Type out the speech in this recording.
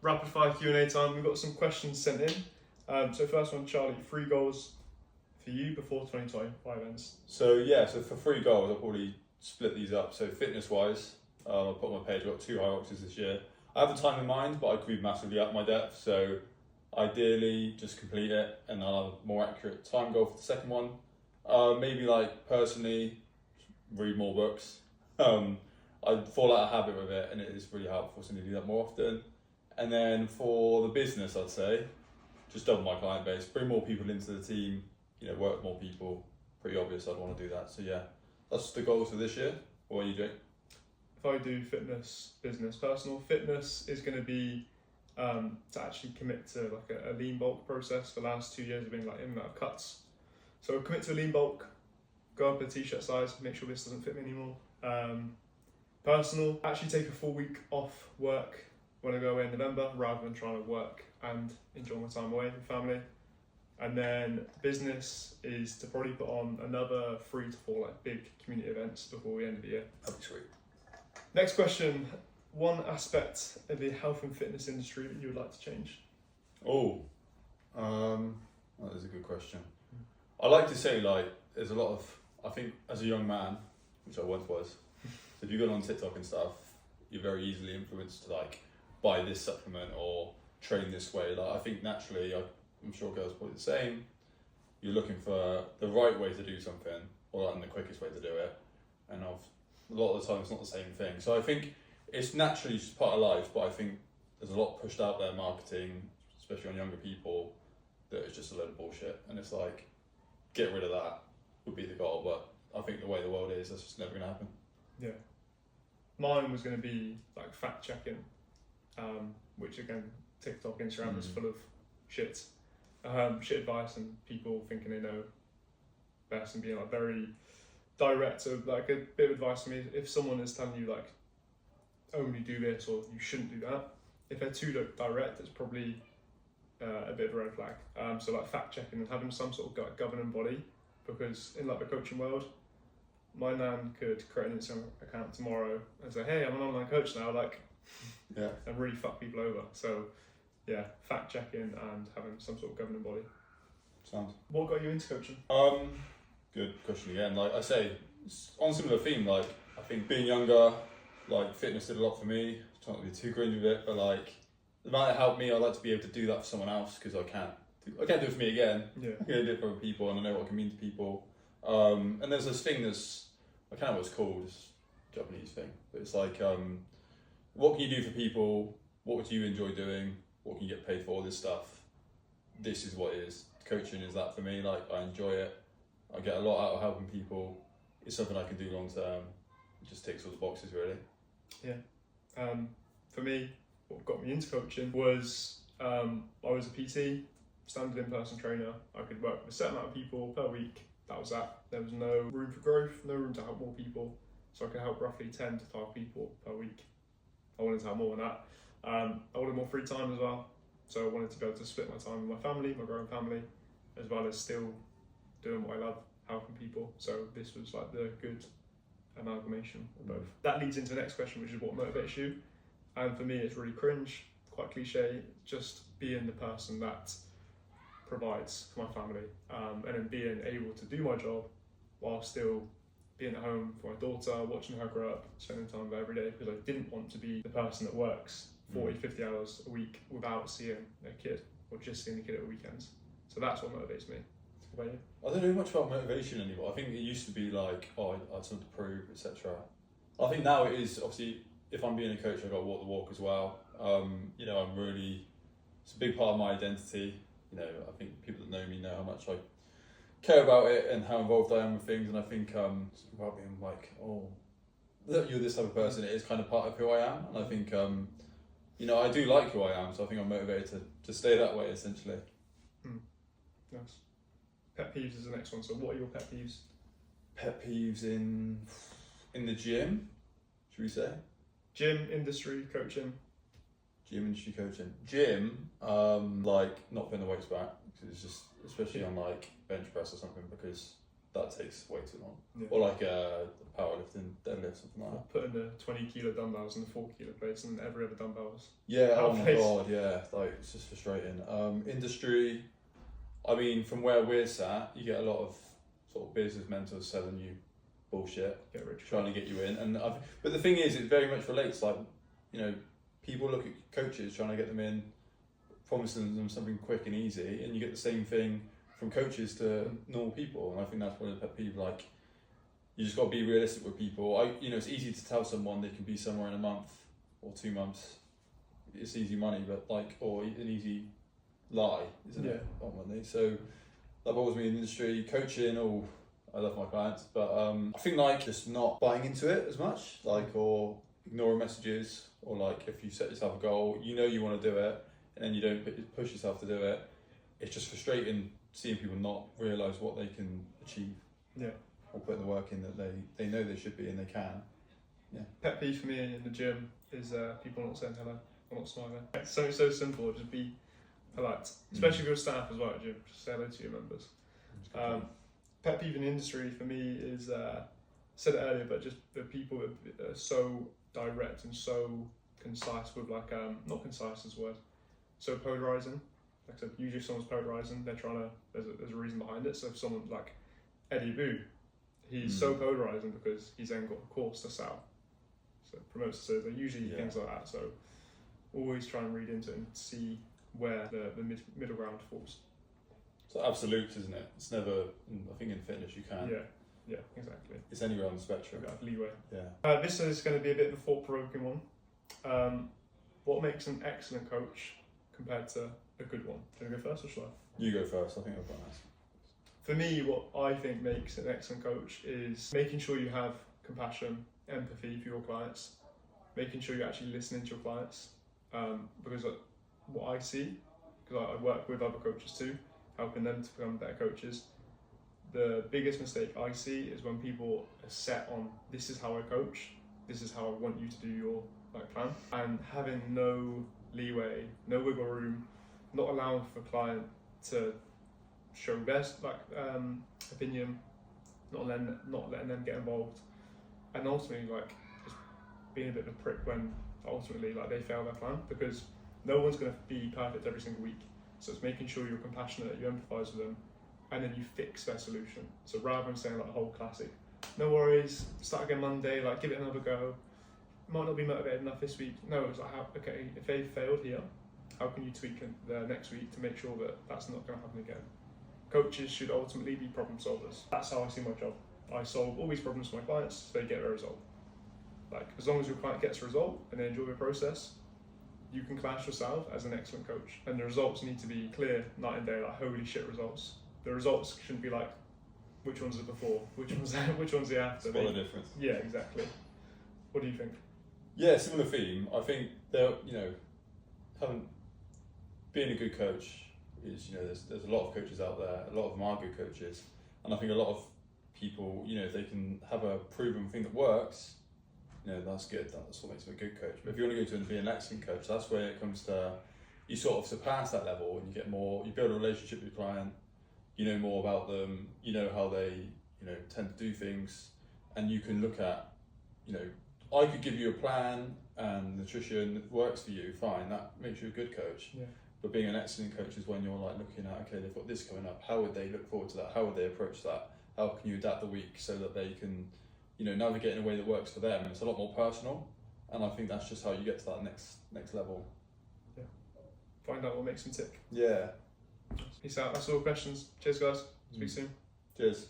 rapid fire Q&A time. We've got some questions sent in. So first one, Charlie, 3 goals for you before 2025 ends. So for 3 goals, I'll probably split these up. So fitness wise, I'll put on my page, I've got 2 high oxes this year. I have a time in mind, but I could be massively up my depth. So ideally, just complete it, and I'll have a more accurate time goal for the second one. Maybe like personally, read more books. I fall out of habit with it, and it is really helpful to do that more often. And then for the business, I'd say just double my client base, bring more people into the team, work with more people. Pretty obvious I'd want to do that. So yeah, that's the goals for this year. What are you doing? If I do fitness, business, personal, fitness is going to be to actually commit to like a lean bulk process. For the last 2 years I've been like in and out of cuts. So commit to a lean bulk, go up a t-shirt size, make sure this doesn't fit me anymore. Personal, actually take a full week off work when I go away in November, rather than trying to work and enjoy my time away with family. And then business is to probably put on another 3 to 4 like big community events before the end of the year. That'd be sweet. Next question, one aspect of the health and fitness industry that you would like to change? That is a good question. I like to say there's a lot of, I think as a young man, which I once was, if you go on TikTok and stuff, you're very easily influenced to buy this supplement or train this way. I think naturally, I'm sure girls are probably the same. You're looking for the right way to do something, and the quickest way to do it. And a lot of the time, it's not the same thing. So I think it's naturally just part of life, but I think there's a lot pushed out there, marketing, especially on younger people, that is just a load of bullshit. And it's get rid of that would be the goal. But I think the way the world is, that's just never going to happen. Yeah. Mine was going to be fact checking, which again, TikTok, Instagram is full of shit advice and people thinking they know best and being very direct. So a bit of advice to me: if someone is telling you only do this or you shouldn't do that, if they're too direct, it's probably a bit of a red flag. So fact checking and having some sort of governing body, because in the coaching world, my nan could create an Instagram account tomorrow and say, "Hey, I'm an online coach now," yeah, and really fuck people over. So yeah, fact checking and having some sort of governing body. Sounds. What got you into coaching? Good question again. I say, on a similar theme, I think being younger, fitness did a lot for me. Trying not to be too cringe with it, but the amount it helped me, I'd like to be able to do that for someone else, because I can't do it for me again. Yeah. I can do it for other people, and I know what it can mean to people. And there's this thing I can't know what it's called, it's a Japanese thing, but it's what can you do for people? What would you enjoy doing? What can you get paid for? All this stuff. This is what it is. Coaching is that for me. I enjoy it. I get a lot out of helping people. It's something I can do long term. It just ticks all the boxes, really. Yeah. For me, what got me into coaching was I was a PT, standard in-person trainer. I could work with a certain amount of people per week. That was that. There was no room for growth, no room to help more people. So I could help roughly 10 to 12 people per week. I wanted to have more than that. I wanted more free time as well. So I wanted to be able to split my time with my family, my growing family, as well as still doing what I love, helping people. So this was the good amalgamation of both. That leads into the next question, which is what motivates you. And for me, it's really cringe, quite cliche, just being the person that provides for my family, and then being able to do my job while still being at home for my daughter, watching her grow up, spending time with her every day, because I didn't want to be the person that works 40, 50 hours a week without seeing their kid, or just seeing the kid at the weekends. So that's what motivates me. What about you? I don't know much about motivation anymore. I think it used to be I had something to prove, etc. I think now it is, obviously, if I'm being a coach, I've got to walk the walk as well. It's a big part of my identity. I think people that know me know how much I care about it and how involved I am with things. And I think about being that you're this type of person, it is kind of part of who I am. And I think, I do like who I am. So I think I'm motivated to stay that way, essentially. Nice. Pet peeves is the next one. So what are your pet peeves? Pet peeves in the gym, should we say? Gym, industry, coaching. Gym industry coaching. Gym, not putting the weights back, because it's just, especially on bench press or something, because that takes way too long. Yeah. Or like powerlifting, deadlift, something like that. Putting the 20 kilo dumbbells in the 4 kilo plates and every other dumbbells. Yeah, Out oh of my place. god, yeah, like it's just frustrating. Industry, I mean, from where we're sat, you get a lot of sort of business mentors selling you bullshit, Get rich. trying to get you in. But the thing is, it very much relates. Like, you know, people look at coaches trying to get them in, promising them something quick and easy, and you get the same thing from coaches to normal people. And I think that's one of the pet peeves. Like, you just got to be realistic with people. You know, it's easy to tell someone they can be somewhere in a month or 2 months. It's easy money, but like, or an easy lie, isn't it? On money. So that bothers me in the industry. Coaching, I love my clients, but I think like just not buying into it as much, like, or ignoring messages, or like if you set yourself a goal, you know you want to do it, and then you don't push yourself to do it. It's just frustrating seeing people not realise what they can achieve. Yeah. Or putting the work in that they know they should be and they can. Yeah. Pet peeve for me in the gym is people not saying hello or not smiling. It's something so simple, just be polite. Especially if you're staff as well at gym, just say hello to your members. Pet peeve in the industry for me is, I said it earlier, but just the people that are so direct and so concise with like, not concise is the word, so polarising. Like I said, usually if someone's polarising, they're trying to, there's a reason behind it. So if someone's like Eddie Boo, he's so polarising because he's then got a course to sell. So promotes, so they're usually things like that. So always try and read into it and see where the middle ground falls. So absolute, isn't it? It's never, I think in fitness you can. Yeah, exactly. It's anywhere on the spectrum. We've got leeway. Yeah. This is going to be a bit of a thought-provoking one. What makes an excellent coach compared to a good one? Do you want to go first or shall I? You go first, I think I've got an answer. For me, what I think makes an excellent coach is making sure you have compassion, empathy for your clients, making sure you're actually listening to your clients. Because what I see, because I work with other coaches too, helping them to become better coaches, the biggest mistake I see is when people are set on, this is how I coach, this is how I want you to do your plan, and having no leeway, no wiggle room, not allowing for the client to show their opinion, not letting them get involved, and ultimately just being a bit of a prick when ultimately they fail their plan, because no one's going to be perfect every single week. So it's making sure you're compassionate, you empathise with them, and then you fix their solution. So rather than saying the whole classic, no worries, start again Monday, give it another go, might not be motivated enough this week. No, it's okay, if they failed here, how can you tweak it the next week to make sure that that's not going to happen again? Coaches should ultimately be problem solvers. That's how I see my job. I solve all these problems for my clients, so they get a result. As long as your client gets a result and they enjoy the process, you can class yourself as an excellent coach. And the results need to be clear night and day, holy shit results. The results shouldn't be which one's the before, which one's the after. Spot the difference. Yeah, exactly. What do you think? Yeah, similar theme. I think being a good coach is, there's a lot of coaches out there, a lot of them are good coaches, and I think a lot of people, if they can have a proven thing that works, that's good. That's what makes them a good coach. But if you want to go to be an excellent coach, that's where it comes to, you sort of surpass that level and you get more, you build a relationship with your client, you know more about them, you know how they, tend to do things, and you can look at, I could give you a plan and nutrition that works for you, fine, that makes you a good coach. Yeah. But being an excellent coach is when you're looking at, okay, they've got this coming up, how would they look forward to that? How would they approach that? How can you adapt the week so that they can, navigate in a way that works for them? And it's a lot more personal, and I think that's just how you get to that next level. Yeah. Find out what makes them tick. Yeah. Peace out. That's all the questions. Cheers, guys. Speak soon. Cheers.